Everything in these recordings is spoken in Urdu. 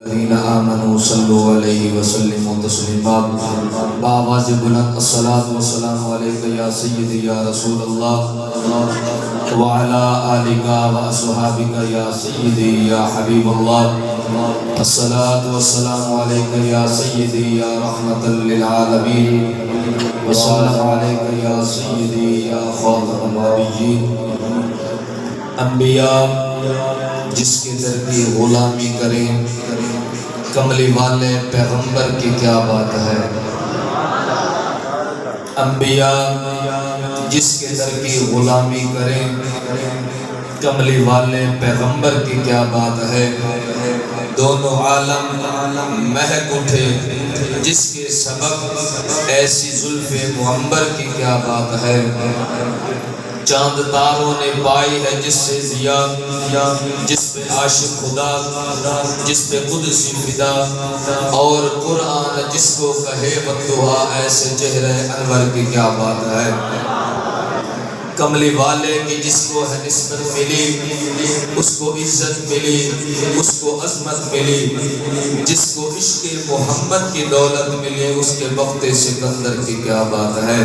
الذين آمنوا صلوا عليه وسلموا تسليما بآواز بلند الصلاة والسلام عليك يا سيدي يا رسول الله وعلى آلك وأصحابك يا سيدي يا حبيب الله الصلاة والسلام عليك يا سيدي يا رحمة للعالمين والسلام عليك يا سيدي يا خاتم النبيين انبیاء جس کے در کی غلامی کریں کملی والے پیغمبر کی کیا بات ہے. انبیاء جس کے در کی غلامی کریں کملی والے پیغمبر کی کیا بات ہے. دونوں عالم مہک اٹھے جس کے سبب ایسی زلف معمبر کی کیا بات ہے. چاند تاروں نے پائی ہے جس سے ضیا جس پہ عاشق خدا جس پہ قدسی فدا اور قرآن جس کو کہے بددعا ایسے چہرے انور کی کیا بات ہے. کملی والے کی جس کو ہے نسبت ملی اس کو عزت ملی اس کو عظمت ملی جس کو عشق محمد کی دولت ملی اس کے وقت سکندر کی کیا بات ہے.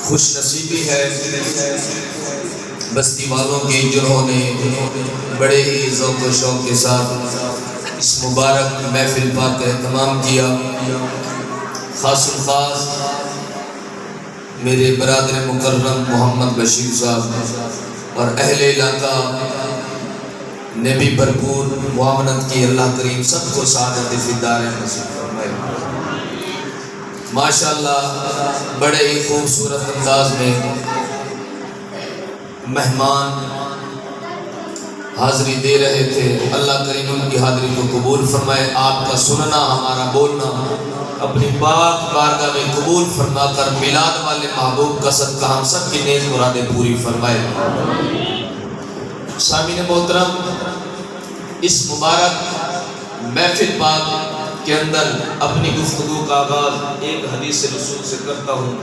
خوش نصیبی ہے بستی والوں کی جنہوں نے بڑے ہی ذوق و شوق کے ساتھ اس مبارک محفل پاک کا اہتمام کیا. خاص الخاص میرے برادر مکرم محمد بشیر صاحب اور اہل علاقہ نے بھی بھرپور معاونت کی. اللہ کریم سب کو سعادت فی الدارین نصیب فرمائے. ماشاءاللہ بڑے ہی خوبصورت انداز میں مہمان حاضری دے رہے تھے. اللہ کریم ان کی حاضری کو قبول فرمائے. آپ کا سننا ہمارا بولنا اپنی پاک بارگاہ میں قبول فرما کر میلاد والے محبوب کا صدقہ ہم سب کی نیک مرادیں پوری فرمائے. سامعین محترم، اس مبارک محفل پاک کے اندر اپنی گفتگو کا آغاز ایک حدیث رسول سے کرتا ہوں.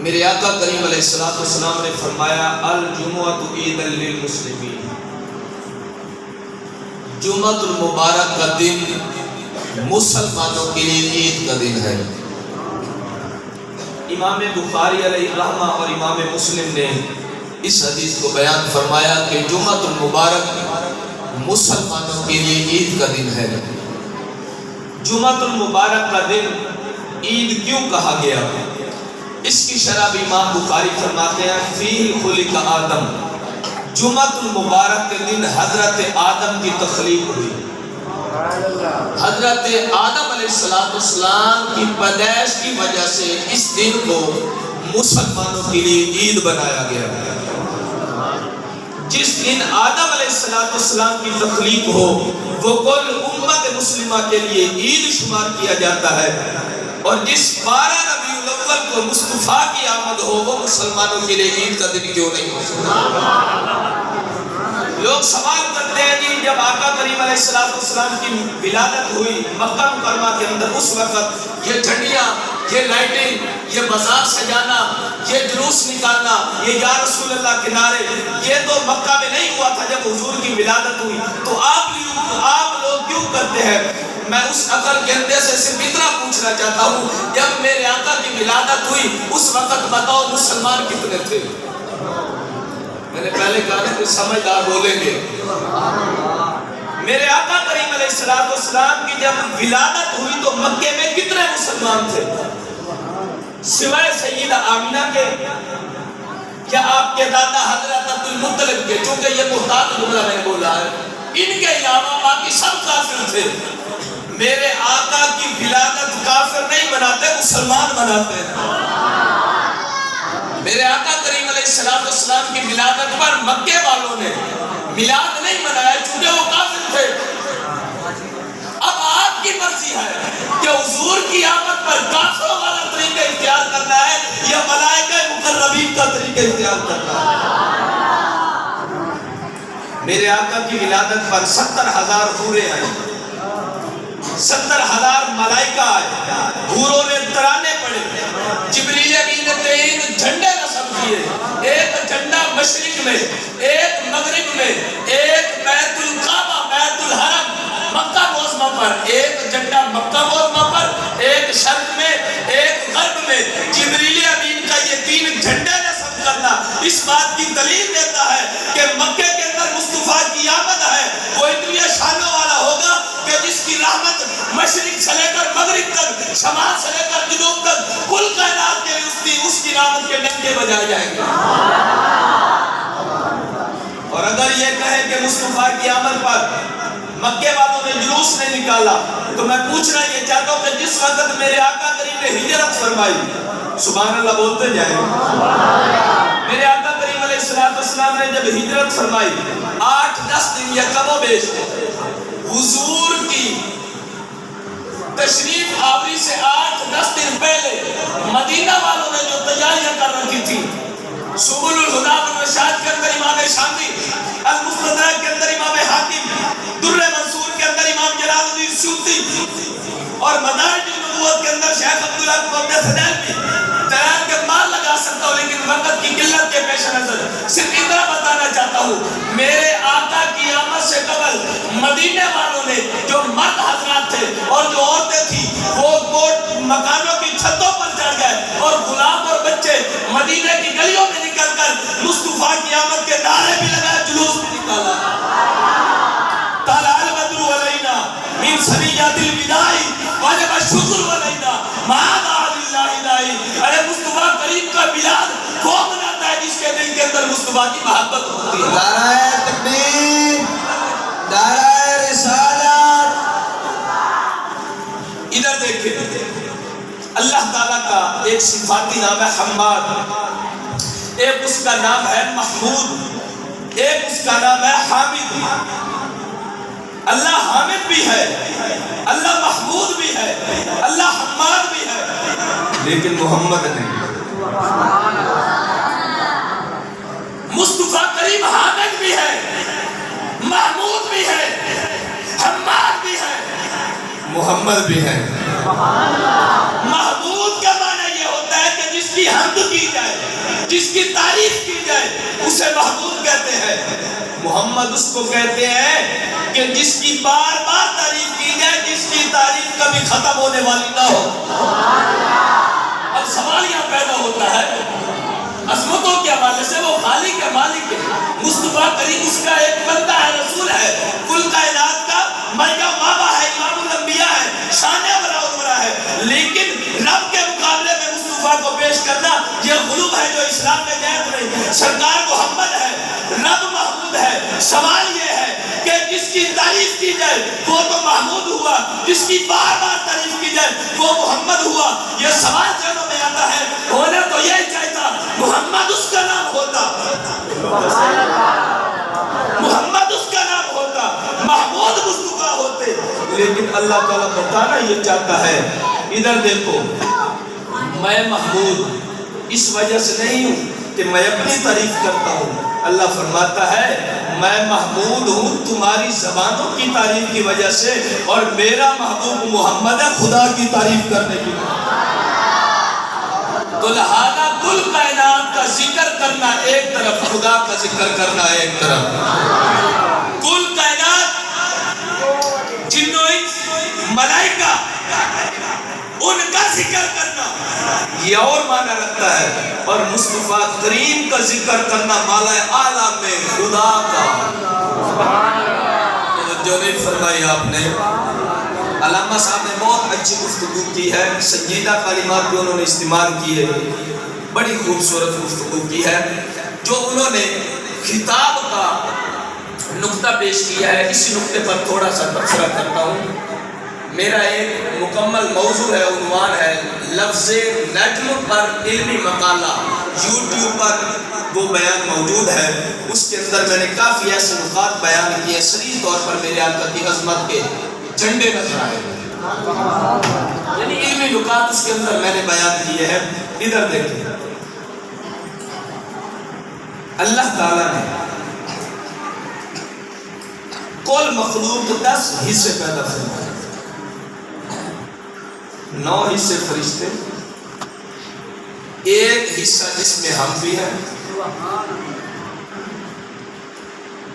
میرے آقا کریم علیہ السلام نے فرمایا الجمعۃ عید للمسلمین. جمعۃ المبارک کا دن مسلمانوں کے لیے عید کا دن ہے. امام بخاری علیہ الرحمہ اور امام مسلم نے اس حدیث کو بیان فرمایا کہ جمعۃ المبارک مسلمانوں کے لیے عید کا دن ہے. جمعۃ المبارک کا دن عید کیوں کہا گیا؟ اس کی شرح بھی امام بخاری فرماتے ہیں فیہ خلق آدم. جمعۃ المبارک کے دن حضرت آدم کی تخلیق ہوئی. حضرت آدم علیہ السلام کی پیدائش کی وجہ سے اس دن کو مسلمانوں کے لیے عید بنایا گیا. جس دن آدم علیہ السلام کی تخلیق ہو وہ کل امت مسلمہ کے لیے عید شمار کیا جاتا ہے. اور جس 12 ربیع الاول کو مصطفیٰ کی آمد ہو وہ مسلمانوں کے لیے عید کا دن کیوں نہیں ہو سکتا؟ لوگ سوال کرتے ہیں جی جب آقا کریم علیہ السلام کی ولادت ہوئی مکہ مکرمہ کے اندر اس وقت یہ جھنڈیاں، یہ لائٹنگ، یہ بازار سجانا، یہ جلوس نکالنا، یہ یا رسول اللہ کے نعرے، یہ تو مکہ میں نہیں ہوا تھا جب حضور کی ولادت ہوئی. تو آپ لوگ کیوں کرتے ہیں؟ میں اس عقل کے اندر سے صرف اتنا پوچھنا چاہتا ہوں جب میرے آقا کی ولادت ہوئی اس وقت بتاؤ مسلمان کتنے تھے؟ میں نے پہلے کہا کہ سمجھدار بولیں گے. میرے آقا کریم علیہ السلام کی جب ولادت ہوئی تو مکے میں کتنے مسلمان تھے سوائے سیدہ آمینہ کے؟ کیا آپ کے دادا حضرت عبد المطلب کے؟ چونکہ یہ محتاط جملہ میں بولا ہے. ان کے علاوہ باقی سب کافر تھے. میرے آقا کی ولادت کافر نہیں مناتے، مسلمان مناتے ہیں. میرے آقا کریم علیہ السلام کی ولادت پر مکے والوں نے میلاد نہیں منایا چونکہ وہ کافر تھے. اب آپ کی مرضی ہے کہ حضور کی آمد پر کافروں والا طریقہ اختیار کرنا ہے یا ملائکہ مقربین کا طریقہ اختیار کرنا ہے. میرے آقا کی ولادت پر 70,000 حوریں آئیں، 70,000 ملائکہ آئے، حوروں نے ترانے پڑے. جبریل امین نے 3 جھنڈے نصب کیے. مشرق میں، ایک مغرب میں، ایک بیت الکعبہ بیت الحرم مکہ معظمہ پر، ایک جھنڈا مکہ معظمہ پر، ایک شرق میں، ایک غرب میں۔ جبریل امین کا یہ 3 جھنڈے نصب کرنا اس بات کی دلیل دیتا ہے کہ مکے کے اندر مصطفیٰ کی آمد ہے، وہ اتنی شانوں والا ہوگا کہ جس کی رحمت مشرق سے لے کر مغرب تک، شمال سے لے کر جنوب تک، کل کائنات کے اس کی رحمت کے ڈنکے بجائے جائیں گے۔ اور اگر یہ کہیں کہ مصطفیٰ کی آمد پر مکے والوں نے جلوس نہیں نکالا، تو میں پوچھنا یہ چاہتا ہوں کہ جس وقت میرے آقا کریم نے ہجرت فرمائی، سبحان اللہ بولتے جائیں، میرے آقا کریم علیہ السلام نے جب ہجرت فرمائی 8-10 دن یا کم و بیش حضور کی تشریف آوری سے 8-10 دن پہلے مدینہ والوں نے جو تیاریاں کر رکھی تھی، سبل الہدی والرشاد کے اندر امام شامی، المستدرک کے اندر امام حاکم، در منصور کے اندر امام جلال الدین سیوطی، اور مدارج النبوت کے اندر شیخ عبداللہ بن سدیلوی، بیان کے مال لگا سکتا ہوں لیکن وقت کی قلت کے پیش نظر صرف اتنا بتانا چاہتا ہوں، میرے آقا کی آمد سے قبل مدینے والوں نے جو مرد حضرات تھے اور جو عورتیں تھیں وہ مکانوں کی چھتوں پر چڑھ گئے، اور غلام اور بچے مدینے کی گلیوں میں نکل کر مصطفیٰ کی آمد کے نعرے بھی لگائے، جلوس بھی نکالا۔ طلع البدر علینا من ثنیات الوداع وجب الشکر علینا ما دعا للہ داعی۔ ارے مصطفیٰ کریم کا میلاد وہ مناتا ہے جس کے دل کے اندر مصطفیٰ کی محبت ہوتی ہے۔ نعرہ تکبیر، نعرہ رسالت۔ ادھر دیکھیں، اللہ تعالیٰ کا ایک صفاتی نام ہے حماد، ایک اس کا نام ہے محمود، ایک اس کا نام ہے حامد۔ اللہ حامد بھی ہے، اللہ محمود بھی ہے، اللہ حماد بھی ہے، لیکن محمد نہیں۔ مصطفیٰ کریم حامد بھی ہے، محمود بھی ہے، حماد بھی ہے، محمد بھی ہے۔ محمود کا معنی یہ ہوتا ہے کہ جس کی حمد کی جائے، جس کی تعریف کی جائے، اسے محمود کہتے ہیں۔ محمد اس کو کہتے ہیں کہ جس کی بار بار تعریف کی جائے، جس کی تعریف کبھی ختم ہونے والی نہ ہو۔ اب سوال یہاں پیدا ہوتا ہے، عظمتوں کے حوالے سے وہ خالق ہے، مالک ہے، مصطفیٰ کریم اس کا ایک بندہ ہے، رسول ہے، کل کائنات کا مرجع مابع ہے، امام الانبیاء ہے، شان ابرا ابرا ہے، لیکن رب کے مقابلے میں مصطفیٰ کو پیش کرنا یہ غلوب ہے جو اسلام میں جائز نہیں۔ سرکار محمد ہے، رب محمود ہے۔ سوال یہ ہے کہ جس کی تعریف کی جائے وہ تو محمود ہوا، جس کی بار بار تعریف کی جائے وہ محمد ہوا۔ یہ سوال ذہنوں میں آتا ہے، ہونا تو یہی چاہتا محمد اس کا نام ہوتا، محمد اس کا نام ہوتا، محمود مصطفیٰ ہوتے، لیکن اللہ تعالیٰ بتانا یہ چاہتا ہے۔ ادھر دیکھو، میں محمود اس وجہ سے نہیں ہوں کہ میں اپنی تعریف کرتا ہوں، اللہ فرماتا ہے میں محمود ہوں تمہاری زبانوں کی تعریف کی وجہ سے، اور میرا محبوب محمد ہے خدا کی تعریف کرنے کی وجہ سے۔ تو لہذا کل کائنات کا ذکر کرنا ایک طرف، خدا کا ذکر کرنا ایک طرف۔ کل کائنات، جن و انس، ملائکہ، ان کا ذکر کرنا یہ اور معنی رکھتا ہے، اور مصطفیٰ کریم کا ذکر کرنا مالا اعلیٰ میں خدا کا۔ جو نہیں فرمائی آپ نے، علامہ صاحب نے بہت اچھی گفتگو کی ہے، سنجیدہ کلمات بھی انہوں نے استعمال کیے، بڑی خوبصورت گفتگو کی ہے۔ جو انہوں نے خطاب کا نقطہ پیش کیا ہے، اسی نقطے پر تھوڑا سا تبصرہ کرتا ہوں۔ میرا ایک مکمل موضوع ہے، عنوان ہے لفظ نجم پر علمی مقالہ، یوٹیوب پر وہ بیان موجود ہے۔ اس کے اندر میں نے کافی ایسے نکات بیان کیے، صریح طور پر میرے آقا کی عظمت کے جھنڈے نظر آئے، یعنی علمی نکات اس کے اندر میں نے بیان کیے ہیں۔ ادھر دیکھیں، اللہ تعالیٰ نے کل مخلوق 10 حصے پیدا فرمائے، 9 حصے فرشتے، ایک حصہ جس میں ہم بھی ہیں،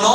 9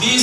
20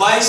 22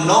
9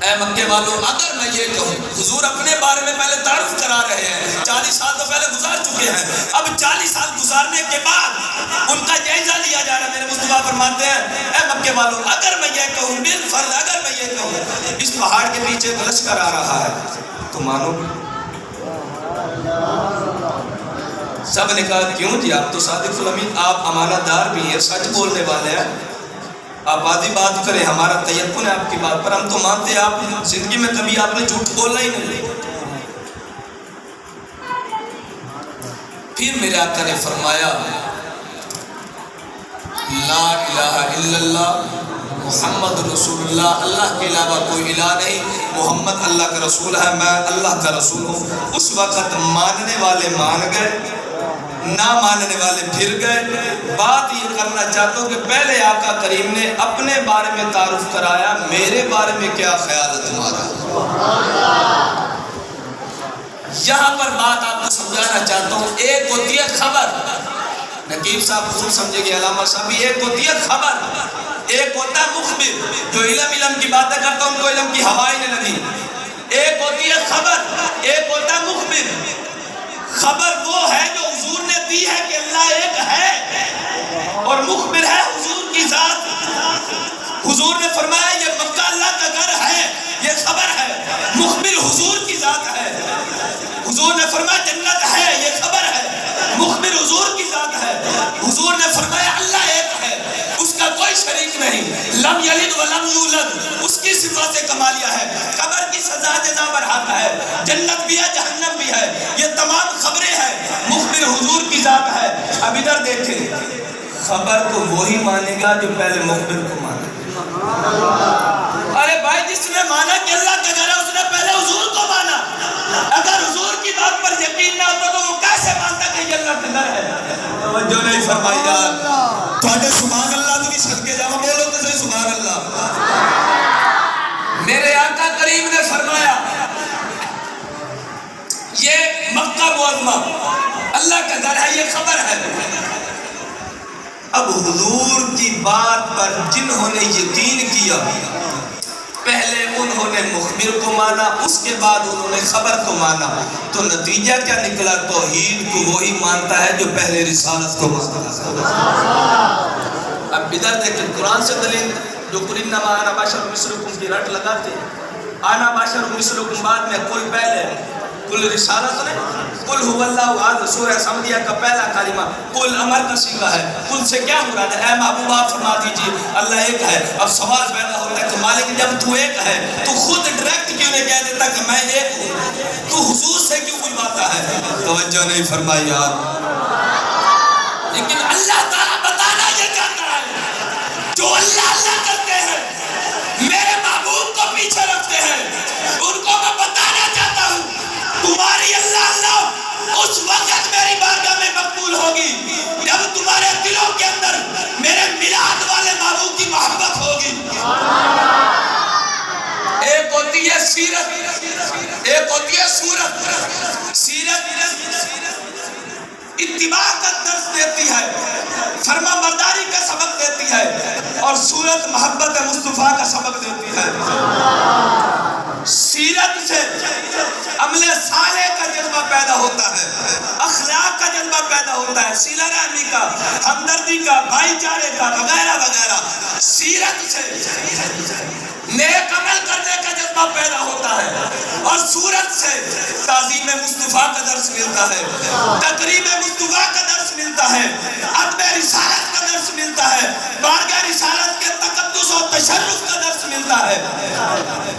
اے مکے والوں اگر میں یہ کہوں، حضور اپنے بارے میں پہلے تعارف کرا رہے ہیں، 40 سال تو پہلے گزار چکے ہیں، اب 40 سال گزارنے کے بعد ان کا جائزہ لیا جا رہا ہے۔ میرے مصطفیٰ فرماتے ہیں اے مکے والوں اگر میں یہ کہوں، بالفرض اگر میں یہ کہوں اس پہاڑ کے پیچھے ایک لشکر آ رہا ہے تو مانو؟ سب نے کہا کیوں جی، آپ تو صادق الامین، آپ امانت دار بھی ہیں، سچ بولنے والے ہیں، آپ آدھی بات کریں، ہمارا تیقن ہے آپ کی بات پر، ہم تو مانتے ہیں آپ زندگی میں کبھی آپ نے جھوٹ بولا ہی نہیں۔ پھر میرے آقا نے فرمایا لا الہ الا اللہ محمد رسول اللہ، اللہ کے علاوہ کوئی الہ نہیں، محمد اللہ کا رسول ہے، میں اللہ کا رسول ہوں۔ اس وقت ماننے والے مان گئے، نہ ماننے والے پھر گئے۔ بات یہ کرنا چاہتا ہوں کہ پہلے آقا کریم نے اپنے بارے میں تعارف کرایا، میرے بارے میں کیا خیال ہے تمہارا؟ یہاں پر بات آپ کو سمجھانا چاہتا ہوں، ایک ہوتی ہے خبر، نقیب صاحب خود سمجھے گے، علامہ صاحب، ایک ہوتی ہے خبر، ایک ہوتا ہے مخبر، جو علم کی باتیں کرتا ہوں ان کو علم کی ہوا ہی نہیں لگی۔ ایک ہوتی ہے خبر، ایک ہوتا ہے مخبر۔ خبر وہ ہے جو حضور نے دی ہے کہ اللہ ایک ہے، اور مخبر ہے حضور کی ذات۔ حضور نے فرمایا یہ مکہ اللہ کا گھر ہے، یہ خبر ہے، مخبر حضور کی ذات ہے۔ حضور نے فرمایا جنت ہے، یہ خبر ہے، مخبر حضور کی ذات ہے۔ حضور نے فرمایا اللہ ایک ہے، اس کا کوئی شریک نہیں، لم یلد ولم یولد، اس کی صفات کمالیہ ہے، قبر کی سزا جزا برحق ہے، جنت بھی ہے جہنم بھی ہے، یہ تمام خبریں ہیں، مخبر حضور کی ذات ہے۔ اب ادھر دیکھیں، خبر کو وہی مانے گا جو پہلے مخبر کو مانے گا۔ ارے بھائی جس نے مانا کہ اللہ کا گھر ہے اس نے پہلے حضور کو مانا، اگر حضور کی بات پر یقین نہ ہوتا تو وہ کیسے مانتا کہ یہ اللہ کا گھر ہے؟ توجہ نہیں فرمائی یار، تھوڑے سبحان اللہ تو بھی صدقے جاؤ، بولو تو صحیح سبحان اللہ۔ میرے آقا کریم نے فرمایا یہ مکہ معظمہ اللہ کا گھر ہے، یہ خبر ہے۔ اب حضور کی بات پر جنہوں نے یقین کیا، پہلے انہوں نے مخبر کو مانا، اس کے بعد انہوں نے خبر کو مانا، تو نتیجہ کیا نکلا؟ توحید کو وہی مانتا ہے جو پہلے رسالت کو مانتا ہے۔ اب ادھر دیکھیں قرآن سے دلیل، جو قرآن نما آنا باشر مثلکم کی رٹ لگاتے ہیں، آنا باشر مثلکم بعد میں کل پہلے، کل رسالت نے، کل هو اللہ احد، سورہ سمدیہ کا پہلا کلمہ، کل امر کا صیغہ ہے، کل سے کیا مراد ہے؟ اے محبوب آپ فرما دیجئے اللہ ایک ہے۔ اب سوال پیدا ہوتا ہے کہ مالک جب تو ایک ہے تو خود ڈائریکٹ کیوں نہیں کہہ دیتا کہ میں ایک ہوں؟ تو حضور سے کیوں بلواتا ہے؟ توجہ نہیں فرمائی یار۔ لیکن اللہ تعالیٰ بتانا یہ چاہتا ہے جو اللہ اللہ کرتے ہیں، میرے محبوب کو پیچھے رکھتے ہیں، ان کو میں بتانا چاہتا ہوں تمہاری اللہ اللہ اس وقت میری بارگاہ میں مقبول ہوگی جب تمہارے دلوں کے اندر میرے میلاد والے محبوب کی محبت ہوگی۔ ایک ہوتی ہے سیرت، ایک ہوتی ہے صورت۔ سیرت اتباع کا درس دیتی ہے، فرما برداری کا سبق دیتی ہے، اور صورت محبت مصطفیٰ کا سبق دیتی ہے۔ سیرت سے عمل صالح کا جذبہ پیدا ہوتا ہے، اخلاق کا جذبہ پیدا ہوتا ہے، صلہ رحمی کا، ہمدردی کا، بھائی چارے کا، وغیرہ وغیرہ۔ سیرت سے نیک عمل کرنے کا جذبہ پیدا ہوتا ہے، اور صورت سے تعظیم مصطفیٰ کا درس ملتا ہے، تقریب مصطفیٰ کا درس ملتا ہے، ادب رسالت کا درس ملتا ہے، بارگاہ رسالت کے تقدس و تشرف کا درس ملتا ہے۔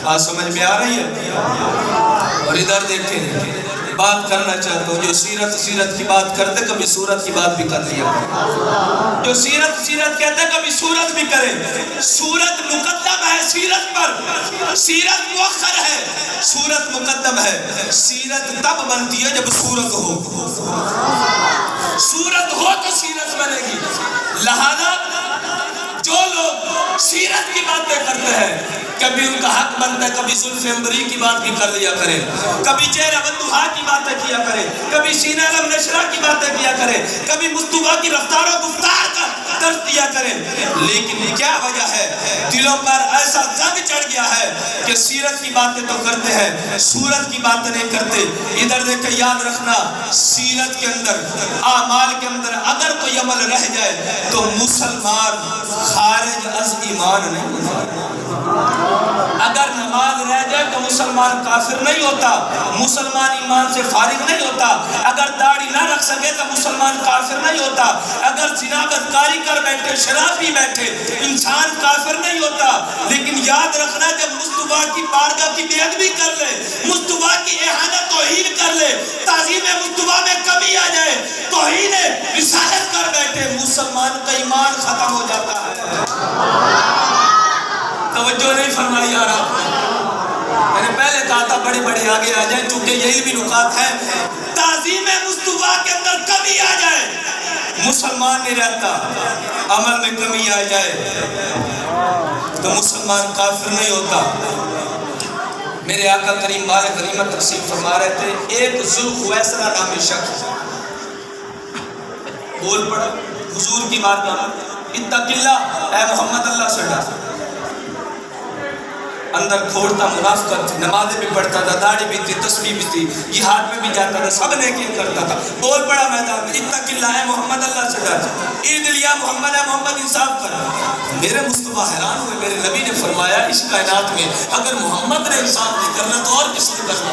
بات سمجھ میں آ رہی ہے؟ اور ادھر دیکھیں، بات کرنا چاہتا ہوں جو سیرت کی بات کرتے کبھی صورت کی بات بھی کر لیا، جو سیرت کہتے کبھی صورت بھی کرے۔ صورت مقدم ہے سیرت پر، سیرت مؤخر ہے، صورت مقدم ہے۔ سیرت تب بنتی ہے جب صورت ہو، صورت ہو تو سیرت بنے گی۔ لہذا جو لوگ سیرت کی باتیں کرتے ہیں، کبھی ان کا حق بنتا ہے کبھی زلف عنبری کی بات بھی کر لیا کرے، کبھی چہرہ والضحیٰ کی باتیں کیا کرے، کبھی سینہ لم نشرہ کی باتیں کیا کرے، کبھی مصطفیٰ کی رفتار و گفتار کا درس دیا کرے، لیکن کیا وجہ ہے؟ دلوں پر ایسا زنگ چڑھ گیا ہے کہ سیرت کی باتیں تو کرتے ہیں، صورت کی باتیں نہیں کرتے۔ ادھر دیکھیں، یاد رکھنا، سیرت کے اندر، اعمال کے اندر اگر کوئی عمل رہ جائے تو مسلمان خارج از ایمان نہیں ہوتا۔ اگر نماز رہ جائے تو مسلمان کافر نہیں ہوتا، مسلمان ایمان سے فارغ نہیں ہوتا۔ اگر داڑھی نہ رکھ سکے تو مسلمان کافر نہیں ہوتا۔ اگر زنا بدکاری کر بیٹھے، شراب پی بیٹھے، انسان کافر نہیں ہوتا۔ لیکن یاد رکھنا، جب مصطفیٰ کی بارگاہ کی بے ادبی کر لے، مصطفیٰ کی اہانت توہین کر لے، تعظیم مصطفیٰ میں کمی آ جائے، توہین رسالت کر بیٹھے، مسلمان کا ایمان ختم ہو جاتا ہے۔ توجہ نہیں فرمائی یار آپ نے؟ میں نے پہلے کہا تھا بڑے بڑے آگے آ جائیں، چونکہ یہی بھی نکات ہے۔ تعظیم مصطفیٰ کے اندر کمی آ جائے، مسلمان نہیں رہتا۔ عمل میں کمی آ جائے تو مسلمان کافر نہیں ہوتا۔ میرے آقا کریم بارے غنیمت تقسیم فرما رہے تھے، ایک ذوالخویسرہ نامی شخص بول پڑا حضور کی بارگاہ میں، اتق اللہ، اے محمد اللہ سے ڈر۔ اندر کھوڑتا، منافقت تھی، نمازیں بھی پڑھتا تھا، داڑھی بھی تھی، تسبیح بھی تھی، جہاد میں بھی جاتا تھا، سب نیکیاں کرتا تھا۔ بول پڑا میدان میں، اتق اللہ، اے محمد اللہ سے ڈر، عید لیا محمد، اے محمد انصاف کر۔ میرے مصطفیٰ حیران ہوئے، میرے نبی نے فرمایا اس کائنات میں اگر محمد نے انصاف نہیں کرنا تو اور کس نے کرنا؟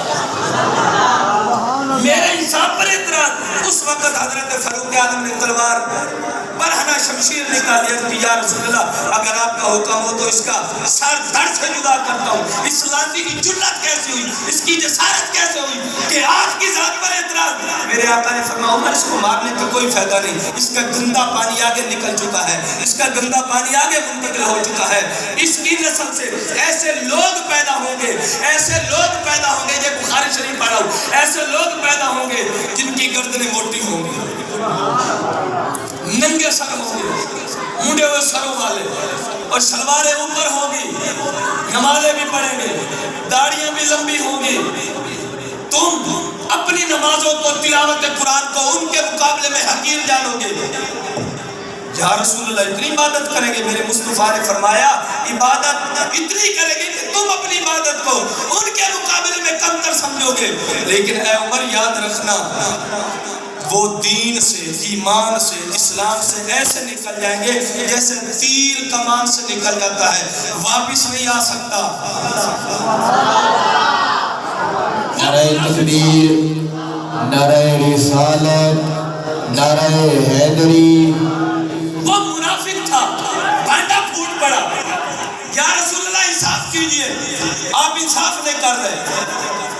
میرے انصاف پر اعتراض۔ اس وقت حضرت فاروق اعظم نے تلوار برہنہ شمشیر نکالی کہ یا رسول اللہ، اگر آپ کا حکم ہو تو اس کا سر دھڑ سے جدا کرتا ہوں۔ اس لانتی کی جرات کیسے ہوئی، اس کی جسارت کیسے ہوئی کہ آپ کی ذات پر اعتراض؟ میرے آقا نے فرمایا عمر، اس کو مارنے کا کوئی فائدہ نہیں، اس کا گندا پانی آگے نکل چکا ہے، اس کا گندا پانی آگے منتقل ہو چکا ہے۔ اس کی نسل سے ایسے لوگ پیدا ہوں گے، ایسے لوگ پیدا ہوں گے، یہ بخاری شریف پڑھا ہوں، ایسے لوگ پیدا ہوں گے جن کی گردنیں موٹی ہوں گی، ننگے سر ہوں گے، مڈے ہوئے سروں والے، اور شلواریں اوپر ہوں گی، نمازیں بھی پڑھیں گے، داڑیاں بھی لمبی ہوں گی۔ تم اپنی نمازوں کو، تلاوت قرآن کو ان کے مقابلے میں حقیر جانو گے۔ یا رسول اللہ، اتنی عبادت کریں گے؟ میرے مصطفیٰ نے فرمایا عبادت اتنی کریں گے کہ تم اپنی عبادت کو ان کے مقابلے میں کم تر سمجھو گے۔ لیکن اے عمر یاد رکھنا، وہ دین سے، ایمان سے، اسلام سے ایسے نکل جائیں گے جیسے تیر کمان سے نکل جاتا ہے، واپس نہیں آ سکتا۔ نعرہ تکبیر، نعرہ رسالت، نعرہ حیدری۔ وہ منافق تھا، بانڈا پھوٹ پڑا، یا رسول اللہ انصاف کیجئے، آپ انصاف نہیں کر رہے۔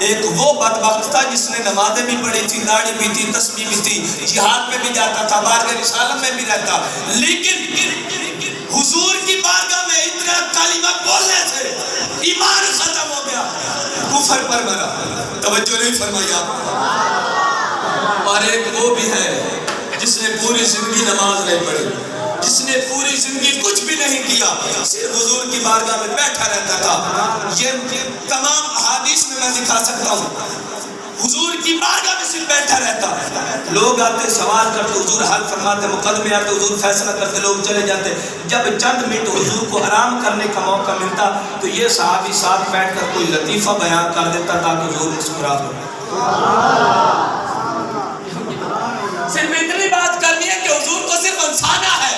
ایک وہ بدبخت تھا جس نے نمازیں بھی پڑھی تھی، داڑھی بھی تھی، تسبیح بھی تھی، جہاد میں بھی جاتا تھا، بارگاہ رسالت میں بھی رہتا، لیکن حضور کی بارگاہ میں اتنا کلمہ بولنے سے ایمان ختم ہو گیا، کفر پر مرا۔ توجہ نہیں فرمائی آپ؟ اور ایک وہ بھی ہے جس نے پوری زندگی نماز نہیں پڑھی، جس نے پوری زندگی کچھ بھی نہیں کیا، صرف حضور کی بارگاہ میں بیٹھا رہتا تھا۔ یہ تمام احادیث میں میں دکھا سکتا ہوں، حضور کی بارگاہ میں صرف بیٹھا رہتا۔ لوگ آتے، سوال کرتے، حضور حل فرماتے، مقدمے آتے، حضور فیصلہ کرتے، لوگ چلے جاتے۔ جب چند منٹ حضور کو آرام کرنے کا موقع ملتا تو یہ صحابی ساتھ بیٹھ کر کوئی لطیفہ بیان کر دیتا تاکہ حضور مسکرا ہو۔ صرف اتنی بات کرنی ہے کہ حضور کو صرف انسانہ ہے،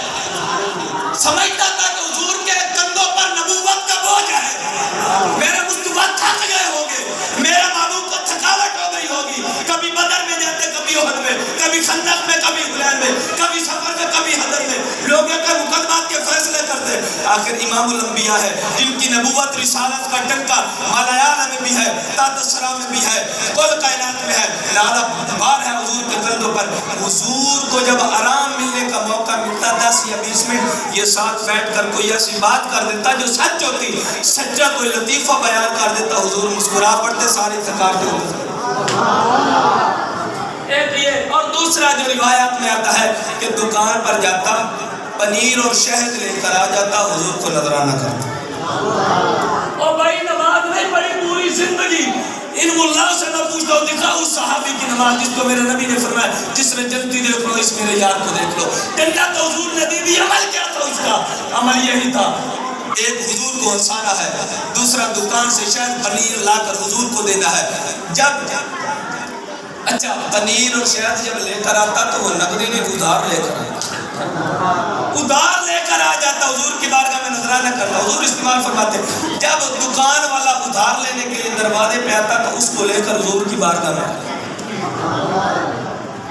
سمجھتا تھا کہ حضور کے کندھوں پر نبوت کا بوجھ ہے، میرے مصطفیٰ تھک گئے ہوں گے، میرے محبوب کو تھکاوٹ ہو گئی ہوگی، کبھی بدر میں جاتے، کبھی احد میں، کبھی خندق میں، کبھی حنین میں، کبھی سفر میں، کبھی حضر میں، لوگ کے مقدمات کے فیصلے کرتے۔ آخر امام الانبیاء ہے جن کی نبوت رسالت کا ڈنکا ملایالہ میں بھی ہے، تاتسرا میں بھی ہے، کل کائنات میں ہے، نعرہ بار ہے حضور کے کندھوں پر۔ حضور کو جب آرام ملنے کا موقع ملتا 10 یا 20 منٹ، یہ ساتھ بیٹھ کر کوئی ایسی بات کر دیتا جو سچ ہوتی، سچا کوئی لطیفہ بیان کر دیتا، حضور مسکرا پڑتے، ساری تھکاوٹ ہوتی۔ ایک یہ، اور دوسرا جو روایات میں آتا ہے کہ دکان پر جاتا، پنیر اور شہد لے کر آ جاتا، حضور کو نذرانہ کرتا۔ اور بھائی نماز نہیں پڑھی پوری زندگی، ان ملا سے نہ پوچھتا ہوں، دکھاؤ اس صحابی کی نماز جس کو میرے نبی نے فرمایا جس نے جنتی دیکھ لو اس میرے یار کو دیکھ لو۔ جنت حضور نے دی دی، عمل کیا تھا اس کا؟ عمل یہی تھا، ایک حضور کو ہنسانا ہے، دوسرا دکان سے شہد پنیر لا کر حضور کو دینا ہے۔ جب اچھا پنیر اور شہد جب لے کر آتا تو وہ نقدی نے ادھار لے کر آتا، ادھار لے کر آ جاتا، حضور کی بارگاہ میں نذرانہ کرتا۔ حضور استعمال فرماتے جب دکان والا ادھار لینے کے لیے دروازے پہ آتا تو اس کو لے کر حضور کی بارگاہ میں آتا،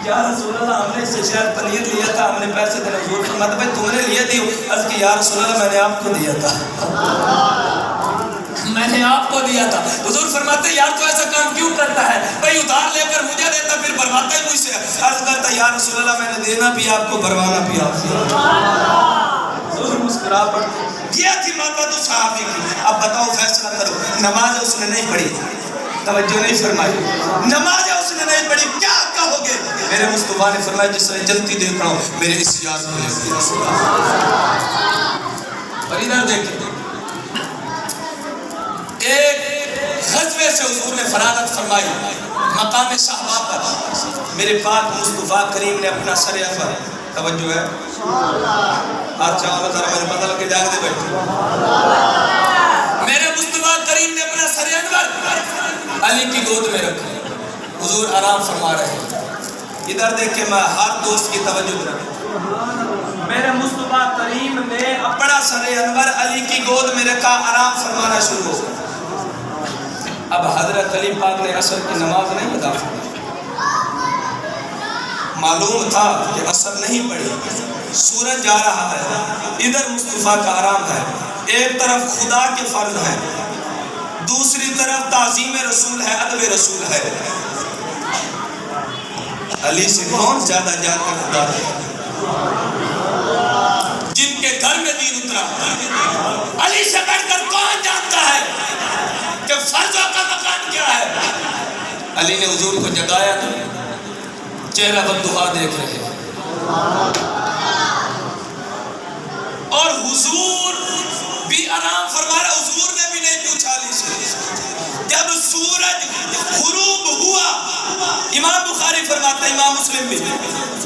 یا رسول اللہ ہم نے اس سے شہد پنیر لیا تھا، ہم نے پیسے دینا۔ حضور فرماتے بھائی تم نے لیے دی؟ عرض کی یا رسول اللہ میں نے آپ کو دیا تھا، میں نے آپ کو دیا تھا۔ حضور فرماتے یار تو ایسا کام کیوں کرتا ہے؟ بھائی ادھار لے کر مجھے دیتا پھر بھرواتا ہی مجھ سے۔ عرض کرتا یا رسول اللہ میں نے دینا بھی آپ کو، بھروانا بھی آپ سے۔ حضور مسکرا پڑتے، یہ تھی محبت اس صحابی کی۔ اب بتاؤ فیصلہ کرو، نماز اس نے نہیں پڑھی، توجہ نہیں فرمائی، نماز اس نے نہیں پڑھی، کیا کہو گے؟ میرے مصطفیٰ نے فرمایا جس نے جلتی دیکھ رہا ہوں میرے اس یاد کو لے کے۔ اور ادھر دیکھیں ایک غزوے سے حضور نے فراغت فرمائی مقام صحابہ پر، میرے پاک مصطفیٰ کریم نے اپنا سر انور، توجہ ہے ہاتھ چاہوں ذرا مجھے پتہ لگے جاگ دے بیٹھے، میرے مصطفیٰ کریم نے اپنا سر انور علی کی گود میں رکھا، حضور آرام فرما رہے ہیں۔ ادھر دیکھیں میں ہر دوست کی توجہ رکھوں، میرے مصطفیٰ کریم نے اپنا سر انور علی کی گود میں رکھا، آرام فرمانا شروع ہو۔ اب حضرت علی پاک نے عصر کی نماز نہیں ادا فرمائی، معلوم تھا کہ عصر نہیں پڑھی، سورج جا رہا ہے، ادھر مصطفیٰ کا آرام ہے، ایک طرف خدا کے فرض ہیں، دوسری طرف تعظیم رسول ہے، ادب رسول ہے۔ علی سے کون زیادہ جانتا خدا ہے؟ جن کے گھر میں دین اترا، علی سے بڑھ کر کون جانتا ہے کہ فرضوں کا مقام کیا ہے؟ علی نے حضور کو جگایا تو چہرہ بددعا دیکھ رہے اور حضور بھی آرام فرما رہا، حضور نے بھی نہیں پوچھا علی سے۔ جب سورج غروب ہوا، امام بخاری فرماتا ہے، امام مسلم بھی،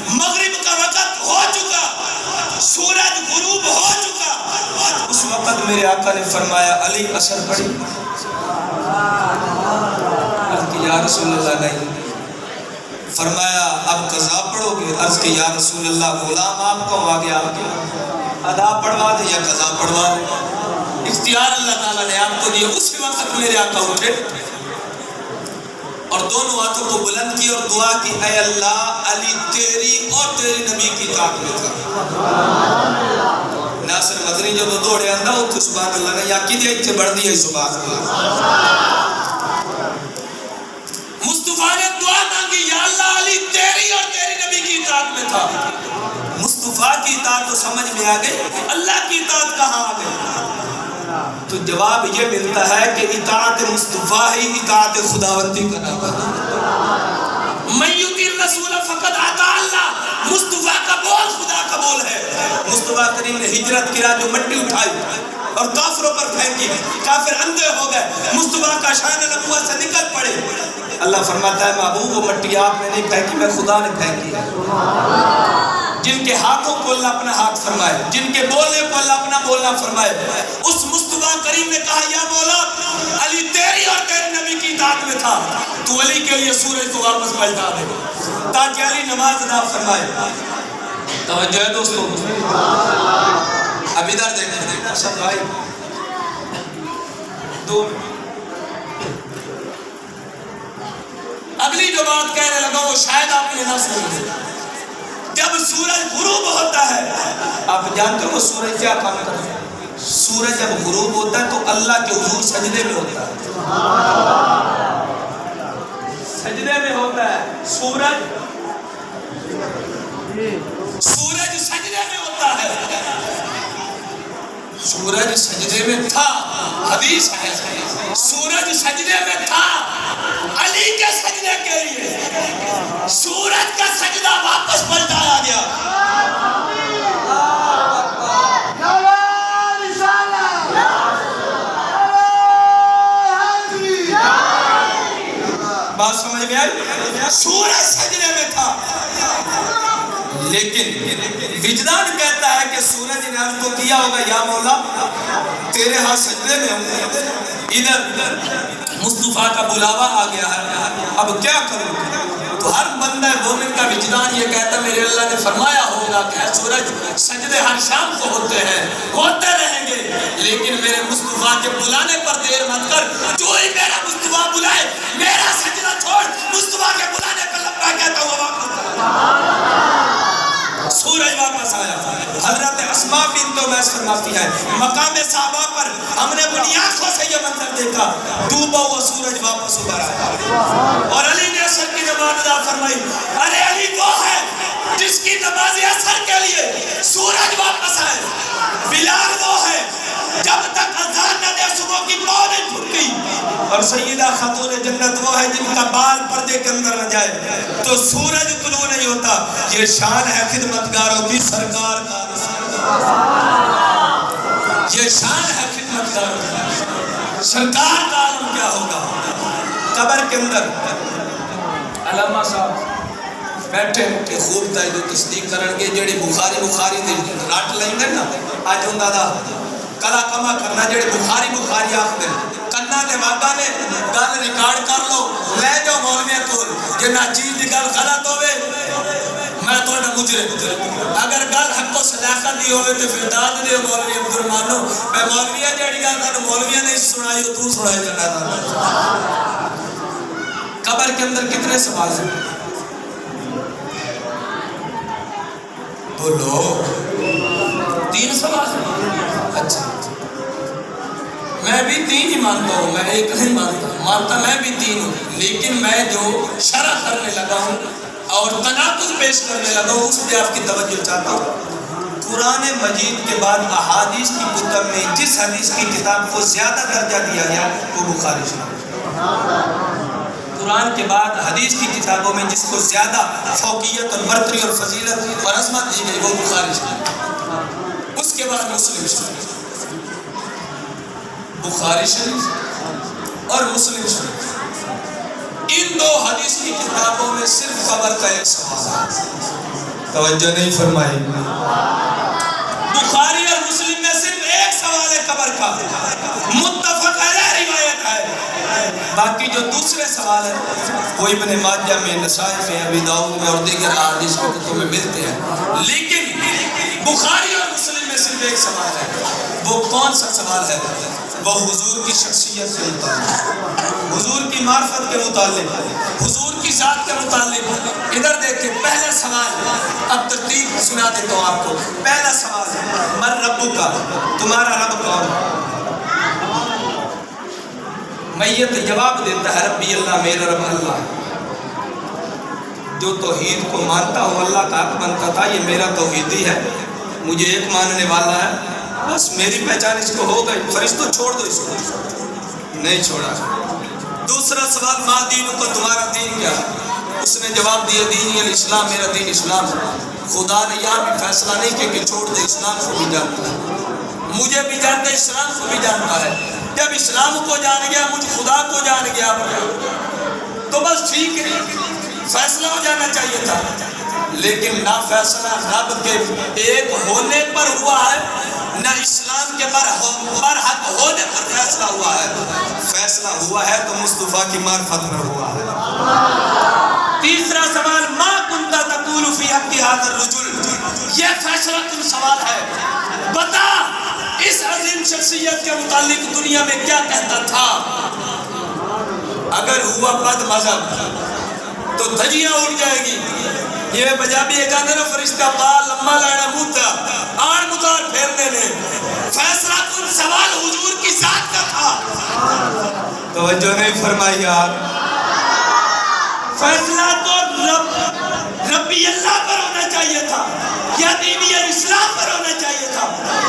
مغرب کا وقت ہو چکا، سورج غروب ہو چکا، اس وقت میرے آقا نے فرمایا علی عصر پڑھی؟ عرض کی یا رسول اللہ نہیں۔ فرمایا اب قضا پڑھو گے؟ عرض کی یا رسول اللہ غلام آپ کو آگے آپ کے ادا پڑھوا دے یا قضا پڑھوا دے؟ اختیار اللہ تعالیٰ نے آپ کو دیا۔ اسی وقت میرے آقا اٹھے اور دونوں ہاتھوں کو بلند کی اور دعا کی، اے اللہ علی تیری اور تیری نبی کی اطاعت میں تھا۔ ناصر مدنی جو دوڑے اندھا اتھو سبحان اللہ نے یا کی دیا اتھے بڑھ دیا سبحان اللہ۔ مصطفیٰ نے دعا مانگی، یا اللہ علی تیری اور تیری نبی کی اطاعت میں تھا۔ مصطفیٰ کی اطاعت تو سمجھ میں آ گئی، اللہ کی اطاعت کہاں آ گئی؟ تو جواب یہ ملتا ہے کہ اطاعت مصطفیٰ ہی اطاعت خداوندی کا نام ہے۔ من یطیع الرسول فقد اطاع اللہ، مصطفیٰ کا بول خدا کا بول ہے۔ مصطفیٰ کریم نے ہجرت کی رات جو مٹی اٹھائی اور کافروں پر پھینکی، کافر اندھے ہو گئے، مصطفیٰ کا شان نبوت سے نکل پڑے۔ اللہ فرماتا ہے محبوب وہ مٹی آپ نے نہیں پھینکی، میں خدا نے پھینکی ہے۔ جن کے ہاتھوں کو اللہ اپنا ہاتھ فرمائے، جن کے بولنے کو اللہ اپنا بولنا فرمائے، اس مصطفیٰ کریم نے کہا یا مولا علی تیری اور تیرے نبی کی اطاعت میں تھا، تو علی کے لیے سورج کو واپس پلٹا دے تاکہ علی نماز ادا فرمائے۔ توجہ ہے دوستو، اب ادھر دیکھیں سب بھائی، دو اگلی جو بات کہنے لگا وہ شاید آپ نے نہ سنی۔ جب سورج غروب ہوتا ہے، آپ جانتے ہو سورج کیا کام کرتا ہے؟ سورج جب غروب ہوتا ہے تو اللہ کے حضور سجدے میں ہوتا ہے، سجدے میں ہوتا ہے۔ سورج سجدے میں ہوتا ہے، سورج سجدے میں تھا، حدیث ہے سورج سجدے میں تھا علی کے سجدے کے لیے، سورج کا سجدہ واپس پلٹایا گیا۔ سمجھ میں آئی؟ سورج سجدے میں تھا، لیکن وجدان کہتا ہے کہ سورج نے عرض تو کیا ہوگا یا مولا تیرے ہاں سجدے میں ہوں، ادھر مصطفیٰ کا بلاوا آ گیا ہے، اب کیا کروں؟ تو ہر بندہ مومن کا وجدان یہ کہتا ہے میرے اللہ نے فرمایا ہوگا کہ اے سورج سجدے ہر شام کو ہوتے ہیں، ہوتے رہیں گے، لیکن میرے مصطفیٰ کے بلانے پر دیر مت کر، جو ہی میرا مصطفیٰ بلائے میرا سجدہ چھوڑ، مصطفیٰ کے بلانے پر لبا کہتا ہوا واپس۔ سورج واپس آیا۔ حضرت اسماء بنت امیس فرماتی ہے مقام صحابہ پر ہم نے اپنی آنکھوں سے یہ منظر دیکھا، ڈوبا ہوا سورج واپس ابھر آیا، اور علی نے عصر کی نماز ادا فرمائی۔ ارے علی وہ ہے جس کی نماز عصر کے لیے سورج واپس آئے، بلال وہ ہے جب تک اذان نہ دے صبح کی پاؤں نہیں ٹھکی، اور سیدہ خاتون جنت وہ ہے جن کا بال پردے کے اندر نہ جائے تو سورج طلوع نہیں ہوتا۔ یہ شان ہے خدمتگاروں کی، سرکار کا یہ شان ہے خدمتگاروں کی، سرکار کا عالم کیا ہوگا؟ قبر کے اندر علامہ صاحب بیٹھے کہ خوب تائید و تصدیق کرن گے جڑی بخاری دے رٹ لیں گے نا، آج ہوں دادا کلا کما کرنا جڑے بخاری آخ دے کنا دے واقعہ نے گل ریکارڈ کر لو، لے جاؤ مولویہ کول، جنہ چیز دی گل غلط ہوئے میں توڑا مجرم، اگر گل حق و صداقت دی ہوئے تو پھر داد دے مولوی عبدالرحمانو، میں مولویہ جڑی گل کر مولویہ نے سنائی ہو تو سنائی جانا تھا۔ قبر کے اندر کتنے سوال ہیں؟ بولو 3 سوال ہیں؟ اچھا میں بھی 3 ہی مانتا ہوں، میں 1 نہیں مانتا میں بھی 3 ہوں، لیکن میں جو شرح کرنے لگا ہوں اور تناقض پیش کرنے لگا ہوں اس پہ آپ کی توجہ چاہتا ہوں۔ قرآن مجید کے بعد احادیث کی کتب میں جس حدیث کی کتاب کو زیادہ درجہ دیا گیا وہ بخاری شریف۔ قرآن کے بعد حدیث کی کتابوں میں جس کو زیادہ فوقیت اور برتری اور فضیلت اور عظمت دی گئی وہ بخاری شریف، اس کے بعد مسلم شریف۔ بخاری شریف اور مسلم شریف ان 2 حدیث کی کتابوں میں صرف قبر کا ایک سوال ہے، توجہ نہیں فرمائی۔ بخاری اور مسلم میں صرف ایک سوال ہے قبر کا، متفق علیہ روایت ہے، باقی جو دوسرے سوال ہیں وہ ابن ماجہ میں، نسائی میں، ابی داؤد میں اور دیگر احادیث کی کتب میں ملتے ہیں، لیکن بخاری اور مسلم میں صرف ایک سوال ہے۔ وہ کون سا سوال ہے؟ وہ حضور کی شخصیت کے متعلق، حضور کی معرفت کے متعلق، حضور کی ذات کے متعلق۔ ادھر دیکھیں پہلا سوال، اب ترتیب سنا دیتا ہوں آپ کو۔ پہلا سوال من ربک کا، تمہارا رب کون؟ میت جواب دیتا ہے ربی اللہ، میرا رب اللہ۔ جو توحید کو مانتا ہوں اللہ کا حق بنتا تھا، یہ میرا توحیدی ہے، مجھے ایک ماننے والا ہے، بس میری پہچان اس کو ہو گئی، فرشتوں چھوڑ دو اس کو، نہیں چھوڑا۔ دوسرا سوال ما دین کو، تمہارا دین کیا؟ اس نے جواب دیا دین الاسلام، میرا دین اسلام ہے۔ خدا نے یہاں بھی فیصلہ نہیں کیا کہ چھوڑ دے، اسلام کو بھی جانتا ہے، مجھے بھی جانتا ہے، اسلام کو بھی جانتا ہے۔ جب اسلام کو جان گیا، مجھ خدا کو جان گیا تو بس ٹھیک ہے، فیصلہ ہو جانا چاہیے تھا، لیکن نہ فیصلہ رب کے ایک ہونے پر ہوا ہے، نہ اسلام کے برحق ہونے پر فیصلہ ہوا ہے۔ فیصلہ ہوا ہے تو مصطفیٰ کی معرفت میں ہوا ہے۔ تیسرا سوال ما کنت تقول فی حق ھذا الرجل، یہ فیصلہ کن سوال ہے، بتا اس عظیم شخصیت کے متعلق دنیا میں کیا کہتا تھا؟ اگر ہوا بد مذہب تو دھجیاں اڑ جائے گی، یہ پنجابی ایک آدھے نا فرشتہ پال لمبا لانا موتا آڑ مدار پھیرنے نے۔ فیصلہ کن سوال حضور کی ذات کا تھا، توجہ نہیں فرمائی یار۔ فیصلہ تو ربی اللہ پر ہونا چاہیے تھا یا دینی اسلام پر ہونا چاہیے تھا،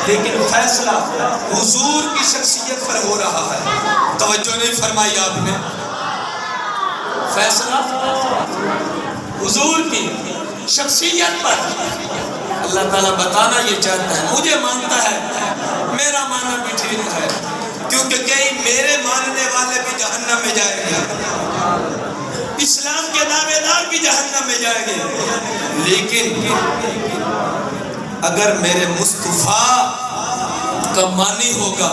لیکن فیصلہ حضور کی شخصیت پر ہو رہا ہے، توجہ نہیں فرمائی آپ نے۔ فیصلہ حضور کی شخصیت پر اللہ تعالیٰ بتانا یہ چاہتا ہے، مجھے مانتا ہے، میرا ماننا بھی ٹھیک ہے، کیونکہ کئی میرے ماننے والے بھی جہنم میں جائیں گے، اسلام کے دعوے دار بھی جہنم میں جائیں گے، لیکن اگر میرے مصطفیٰ کا مانی ہوگا،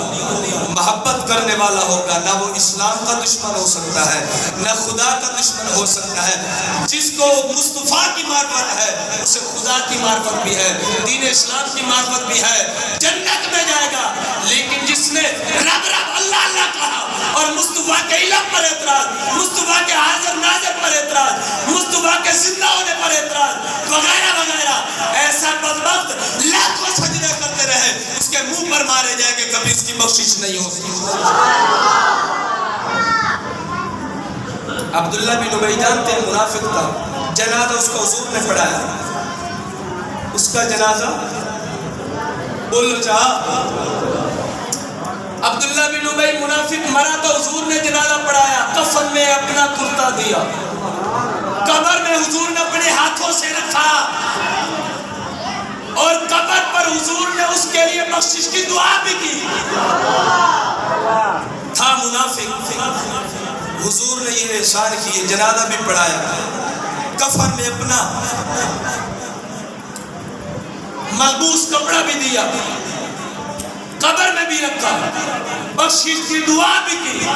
محبت کرنے والا ہوگا، نہ وہ اسلام کا دشمن ہو سکتا ہے، نہ خدا کا دشمن ہو سکتا ہے۔ جس کو مصطفیٰ کی معرفت ہے اسے خدا کی معرفت بھی ہے، دین اسلام کی معرفت بھی ہے، جنت میں جائے گا۔ لیکن جس نے رب رب اللہ اللہ کہا اور مصطفیٰ کے علم پر اعتراض، مصطفیٰ کے حاضر ناظر پر اعتراض، مصطفیٰ کے زندہ ہونے پر اعتراض وغیرہ وغیرہ، ایسا بدبخت لاکھوں سجدے کرتے رہے، اس کے منہ پر مارے جائیں گے، کبھی اس کی بخشش نہیں ہو سکتی۔ عبداللہ بن ابی جانتے ہیں، منافق تھا، جنازہ اس کا حضور نے پڑھایا، اس کا جنازہ بولو چاہا، عبداللہ بن ابی منافق مرا تو حضور نے جنازہ پڑھایا، کفن میں اپنا کرتا دیا، قبر میں حضور نے اپنے ہاتھوں سے رکھا، اور قبر پر حضور نے اس کے لیے بخشش کی دعا بھی کی۔ تھا منافق، حضور نے یہ احسان کیے، جنازہ بھی پڑھایا، کفن میں اپنا ملبوس کپڑا بھی دیا، قبر میں بھی رکھا، بخشش کی دعا بھی کی۔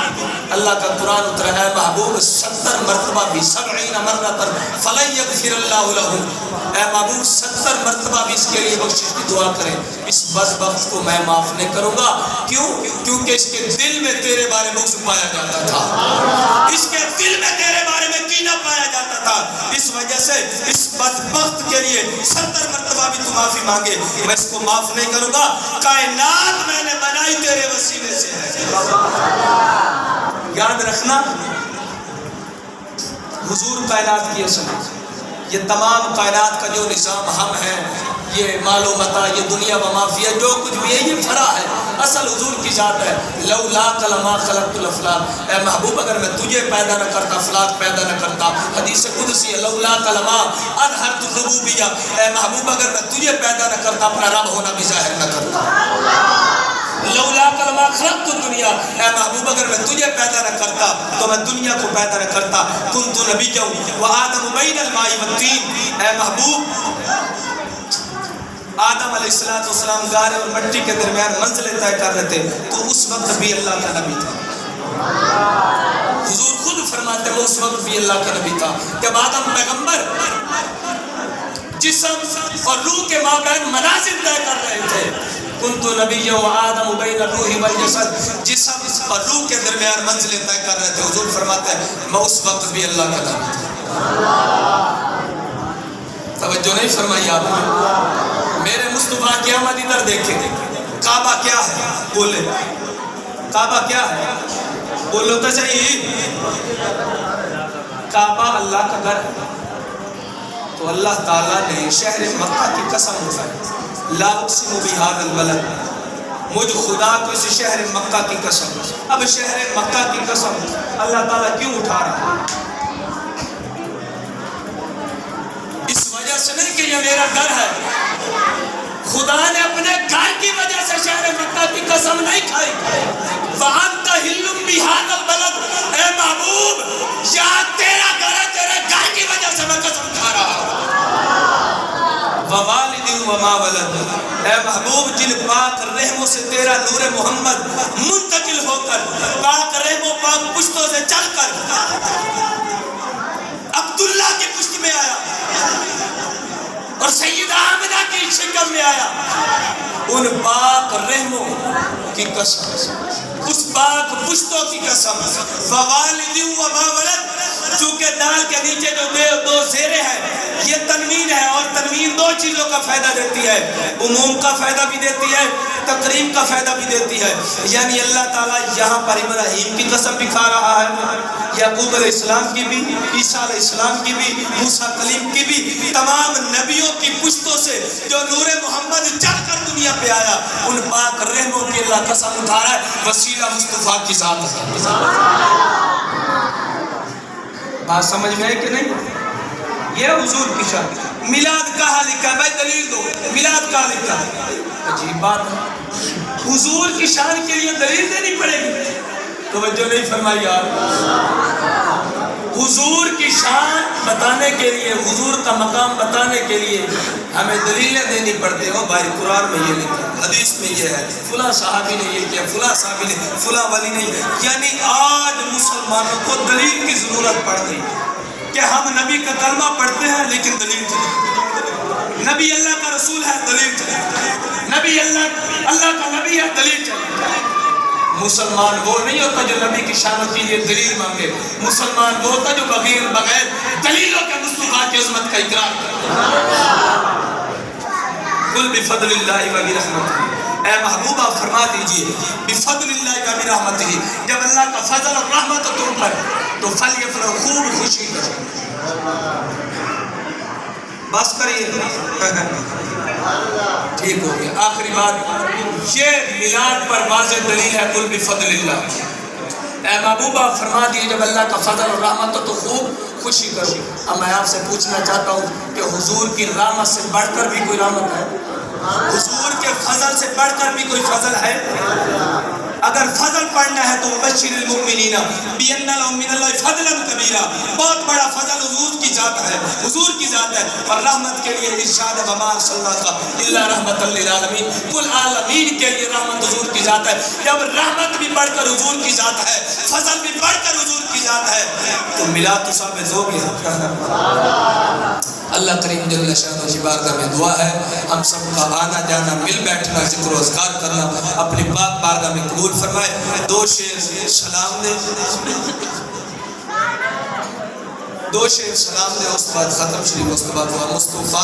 اللہ کا قرآن اترا ہے، محبوب 70 مرتبہ بھی، 70 مرتبہ فلن یغفر اللہ لہ، اے محبوب 70 مرتبہ بھی اس کے لیے بخشش کی دعا کریں، اس بدبخت کو میں معاف نہیں کروں گا۔ کیوں؟ کیونکہ اس کے دل میں تیرے بارے میں بغض پایا جاتا تھا، اس کے دل میں تیرے بارے میں کینہ پایا جاتا تھا، اس وجہ سے اس بدبخت کے لیے 70 مرتبہ بھی تو معافی مانگے، میں اس کو معاف نہیں کروں گا۔ کائنات میں نے بنائی تیرے وسیلے سے ہے۔ یاد رکھنا، حضور کائنات کی اصل ہے، یہ تمام کائنات کا جو نظام ہم ہیں، یہ مال و متاع، یہ دنیا و مافیہ جو کچھ بھی ہے، یہ فرع ہے، اصل حضور کی ذات ہے۔ لولاک لما خلقت الافلاک، اے محبوب اگر میں تجھے پیدا نہ کرتا افلاک پیدا نہ کرتا۔ حدیث قدسی ہے، لولاک لما اظہرت الربوبیہ، اے محبوب اگر میں تجھے پیدا نہ کرتا اپنا رب ہونا بھی ظاہر نہ کرتا۔ لولاک لما خلقت الدنیا، اے محبوب اگر میں تجھے پیدا نہ کرتا تو میں دنیا کو پیدا نہ کرتا۔ کنت نبیا وآدم بین الماء والطین، اے محبوب آدم علیہ السلام گارے اور مٹی کے درمیان منزلیں طے کر رہے تھے، تو اس وقت بھی اللہ کا نبی تھا۔ حضور خود فرماتے ہیں وہ اس وقت بھی اللہ کا نبی تھا۔ جب آدم پیغمبر جسم اور روح کے مابین منازل طے کر رہے تھے، کنت نبی و آدم بین الروح والجسد، جسم اور روح کے درمیان منزلیں طے کر رہے تھے، حضور فرماتے ہیں میں اس وقت بھی اللہ کا نبی تھا۔ توجہ نہیں فرمائی آپ نے؟ میرے مصطفیٰ کی آمد ادھر دیکھیں، کعبہ کیا ہے؟ بولے کعبہ کیا ہے؟ بولو تو صحیح، کعبہ اللہ کا گھر ہے۔ تو اللہ تعالیٰ نے شہر مکہ کی قسم اٹھائی، لا اقسم بہذا البلد، مجھ خدا کو اس شہر مکہ کی قسم۔ اب شہر مکہ کی قسم اللہ تعالیٰ کیوں اٹھا رہا ہے؟ اس وجہ سے نہیں کہ یہ میرا گھر ہے، خدا نے اپنے گھر کی وجہ سے شہر مکہ کی قسم نہیں کھائی۔ وَأَنْتَ حِلٌّ بِهَذَا الْبَلَدِ، اے محبوب یہاں تیرا گھر ہے، تیرے گھر کی وجہ سے میں قسم کھا رہا ہوں۔ وَوَالِدٍ وَمَا وَلَدٍ، اے محبوب جن پاک رحموں سے تیرا نور محمد منتقل ہو کر پاک رحموں پاک پشتوں سے چل کر عبداللہ کی پشت میں آیا اور سیدہ آمنہ کی شکم میں آیا، ان پاک رحموں کی قسم، اس پاک پشتوں کی قسم، ووالد وما ولد، چونکہ دال کے نیچے جو دو زیریں ہیں یہ تنوین ہے، اور تنوین دو چیزوں کا فائدہ دیتی ہے، عموم کا فائدہ بھی دیتی ہے، تقریب کا فائدہ بھی دیتی ہے۔ یعنی اللہ تعالیٰ یہاں پر ابراہیم کی قسم بھی کھا رہا ہے، یعقوب علیہ السلام کی بھی، عیسیٰ علیہ السلام کی بھی، موسیٰ کلیم کی بھی، تمام نبیوں کی پشتوں سے جو نور محمد چل کر دنیا پہ آیا، ان پاک رحموں کی اللہ قسم اٹھا رہا ہے، وسیلہ مصطفیٰ کی ذات ہے۔ بات سمجھ میں ہے کہ نہیں؟ یہ حضور کی شان۔ میلاد کہاں لکھا ہے؟ بھائی دلیل دو، میلاد کہاں لکھا ہے؟ عجیب بات ہے، حضور کی شان کے لیے دلیل دینی پڑے گی؟ توجہ نہیں فرمائی یار۔ حضور کی شان بتانے کے لیے، حضور کا مقام بتانے کے لیے ہمیں دلیلیں دینی پڑتی ہیں. بھائی قرآن میں یہ لکھا، حدیث میں یہ ہے، فلاں صحابی نے یہ کیا، فلاں صحابی نے، فلاں ولی نے. یعنی آج مسلمانوں کو دلیل کی ضرورت پڑ گئی کہ ہم نبی کا کلمہ پڑھتے ہیں لیکن دلیل چاہیے. نبی اللہ کا رسول ہے، دلیل چاہیے. نبی اللہ کا نبی ہے، دلیل چاہیے. مسلمان وہ نہیں ہوتا جو نبی کی شان کے لیے دلیل مانگے. مسلمان وہ ہوتا جو بغیر دلیلوں کے مصطفیٰ کی عظمت کا اقرار کرتا. قل بفضل اللہ و برحمتہ، اے محبوبہ فرما دیجئے بفضل اللہ و برحمتہ، جب اللہ کا فضل اور رحمت تم پر تو فلیفرحوا، خوب خوشی کرو. بس کریے، ٹھیک ہو گیا. آخری بات، یہ میلاد پر واضح دلیل ہے قل بفضل اللہ. اے محبوبہ فرما دیے جب اللہ کا فضل اور رحمت ہو تو خوب خوشی کرو. اب میں آپ سے پوچھنا چاہتا ہوں کہ حضور کی رحمت سے بڑھ کر بھی کوئی رحمت ہے؟ حضور کے فضل سے بڑھ کر بھی کوئی فضل ہے؟ اگر فضل پڑھنا ہے تو مبشر المؤمنین بان لهم من اللہ فضلا کبیرا، بہت بڑا فضل حضور کی ذات ہے، حضور کی ذات ہے. اور رحمت کے لیے ارشاد وما ارسلناک الا رحمۃ للعالمین، کل عالمین کے لیے رحمت حضور کی ذات ہے. جب رحمت بھی بڑھ کر حضور کی ذات ہے، فضل بھی بڑھ کر حضور کی ذات ہے، تو میلاد تو ثابت ہو گیا. اللہ کریم جل شانہ کی بارگاہ میں دعا ہے ہم سب کا آنا جانا، مل بیٹھنا، ذکر و اذکار کرنا اپنی پاک بارگاہ میں قبول فرمائے. دو شعر سلام دے، دو شعر سلام دے، اس بعد ختم شریف، اس بعد مصطفیٰ